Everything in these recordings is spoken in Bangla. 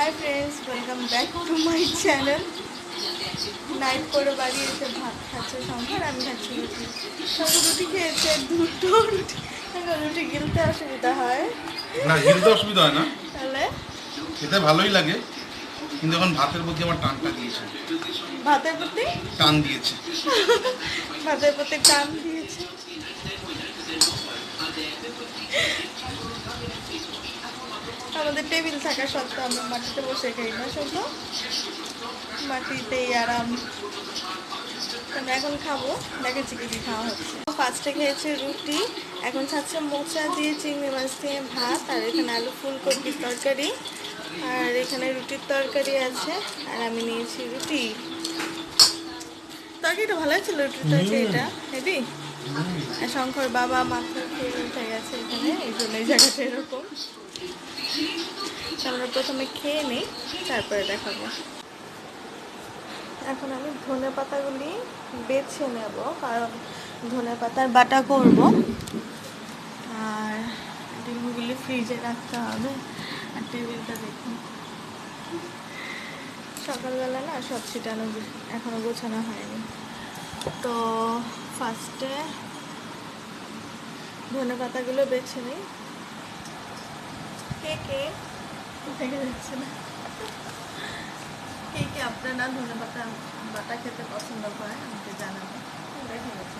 Hi friends, welcome back to my channel. Night করে বাড়ি এসে ভাত খাচ্ছে সংখ্যার, আমি খাচ্ছি রুটি। সঙ্গে রুটি খেয়েছে, দুটো রুটি। রুটি গিলতে অসুবিধা হয় না, গিলতে অসুবিধা হয় না, তাহলে খেতে ভালোই লাগে, কিন্তু এখন ভাতের প্রতি আমার টানটা দিয়েছে। ভাতের প্রতি টান দিয়েছে। ভাতের প্রতি টান দিয়েছে। আমাদের টেবিল থাকা সত্ত্বেও আমরা মাটিতে বসে খাই না, শুধু মাটিতেই আরাম। আমরা এখন খাবো, দেখাচ্ছি কি কি খাওয়া হচ্ছে। ফার্স্টে খেয়েছে রুটি, এখন খাচ্ছে মোচা দিয়ে চিংড়ি মাছ দিয়ে ভাত, আর এখানে আলু ফুলকপির তরকারি, আর এখানে রুটির তরকারি আছে, আর আমি নিয়েছি রুটি। তরকারিটা ভালো ছিল, রুটির তরকারিটা হেভি। আর শঙ্কর বাবা মাথা খেয়ে উঠে গেছে এখানে, এই জন্য এই জায়গাটা এরকম। আমরা প্রথমে খেয়ে নিই, তারপরে দেখাবো। এখন আমি ধনে পাতাগুলি বেছে নেব, কারণ ধনে পাতার বাটা করব, আর ডিমগুলি ফ্রিজে রাখতে হবে। আর টেবিলটা দেখুন, সকালবেলা না সব ছিটানো, এখনো গোছানো হয়নি। তো ফার্স্টে ধনে পাতাগুলো বেছে নিই। কে কে দেখা যাচ্ছে না, কে কে আপনারা ধনে পাতা বাটা খেতে পছন্দ করেন আমাকে জানাবেন। দেখা যাচ্ছে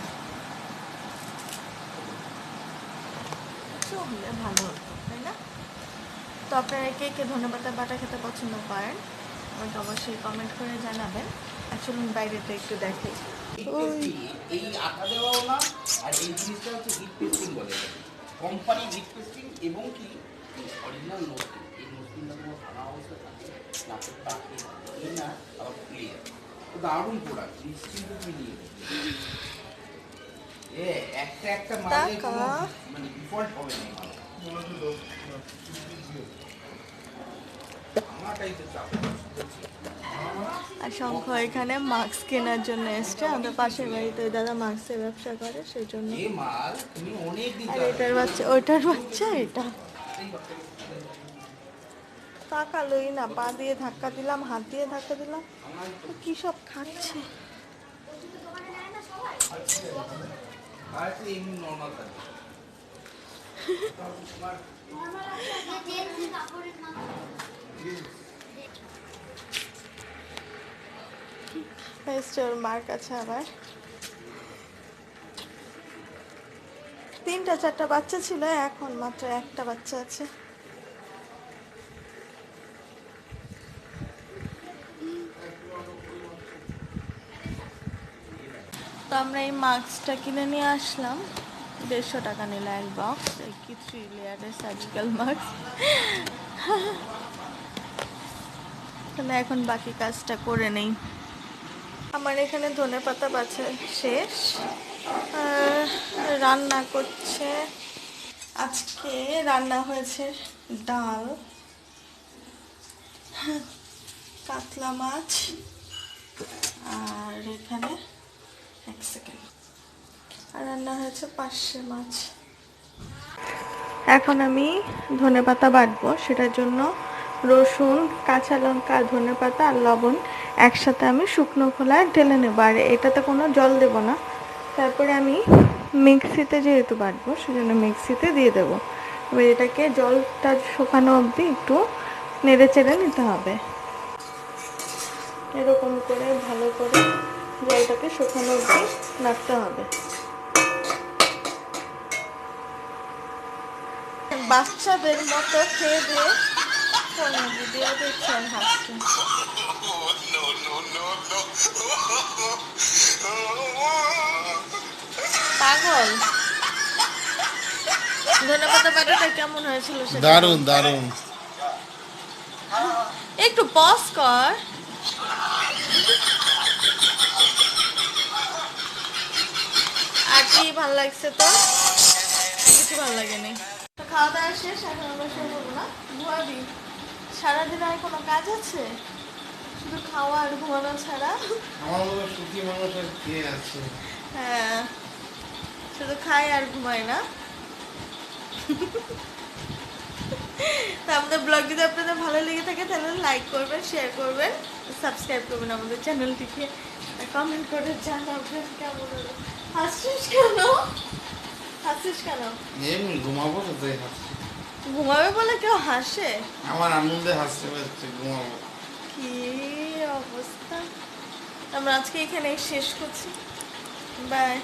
হলে ভালো হতো, তাই না? তো আপনারা কে কে ধনে পাতা বাটা খেতে পছন্দ করেন আমাকে অবশ্যই কমেন্ট করে জানাবেন। আসলে বাইরেটা একটু দেখে এই আটা দেওয়াও না, আর এই জিনিসটা হচ্ছে হিট পেস্টিং বলে, কোম্পানি হিট পেস্টিং, এবং কি অরিজিনাল নোস্টিং। এই নোস্টিংটা কোনো খানা অবস্থা থাকে নাচের পাখি এই না, আবার খুলে যাবে। তো দারুণ প্রোডাক্ট, নিশ্চিন্ত তুমি নিয়ে একটা একটা মালে কোনো মানে ডিফল্ট হবে না। আমার টাইপের চাপ। আর শঙ্খ এখানে মাস্ক কেনার জন্য এসছে, আমাদের পাশের বাড়িতে দাদা মাস্কের ব্যবসা করে, সেই জন্য। আর এটার বাচ্চা, ওইটার বাচ্চা, এটা তাকালোই না, পা দিয়ে ধাক্কা দিলাম, হাত দিয়ে ধাক্কা দিলাম, কি সব খাচ্ছে। ওর মার কাছে আবার 3-4টা বাচ্চা ছিল, এখন মাত্র একটা বাচ্চা আছে। তো আমরা এই মাস্কটা কিনে নিয়ে আসলাম, 150 টাকা নিল এক বক্স। কি 3 লেয়ারের সার্জিক্যাল মাস্ক। এখন বাকি কাজটা করে নেই। আমার এখানে ধনে পাতা বাছা শেষ, রান্না করছে। আজকে রান্না হয়েছে ডাল, কাতলা মাছ, আর এখানে 1 সেকেন্ড, আর রান্না হয়েছে পার্শে মাছ। এখন আমি ধনে পাতা বাটবো, সেটার জন্য রসুন, কাঁচা লঙ্কা, ধনে পাতা আর লবণ একসাথে আমি শুকনো খোলায় ঢেলে নেবো, আর এটাতে কোনো জল দেব না। তারপরে আমি মিক্সিতে যেহেতু বাটবো, সেজন্য মিক্সিতে দিয়ে দেবো। এবার এটাকে জলটা শুকানো অবধি একটু নেড়ে চেড়ে নিতে হবে, এরকম করে ভালো করে জলটাকে শুকানো অবধি নাড়তে হবে। বাচ্চাদের মতো খেয়ে দিয়ে ফোনে ভিডিও দেখছেন, হাসছে। পাগল। ধন্যবাদ। বাটাটা কেমন হয়েছিল সেটা? দারুণ দারুণ। একটু পজ কর। আর কি ভালো লাগছে তো? কিছু ভালো লাগেনি। তো খাওয়া দাওয়া শেষ, এখন আমরা শুয়ে পড়বো না? ঘুমাবি? সারাদিন আর কোনো কাজ আছে? শুধু খাওয়া আর ঘুমানো ছাড়া? আমার মতো সুখী মানুষ আর কে আছে? হ্যাঁ, শুধু খাই আর ঘুমাই না। তো আমাদের ব্লগ যদি আপনাদের ভালো লেগে থাকে তাহলে লাইক করবেন, শেয়ার করবেন, সাবস্ক্রাইব করবেন আমাদের চ্যানেলটিকে, কমেন্ট করে জানাবেন কেমন হলো। হাসছিস কেন? হাসছিস কেন? এমনি ঘুমাবো তো তাই হাসছি। ঘুমাবে বলে কেউ হাসে? আমার আনন্দে হাসতে পারছে, ঘুমাবো। কি অবস্থা। আমরা আজকে এখানেই শেষ করছি। বাই।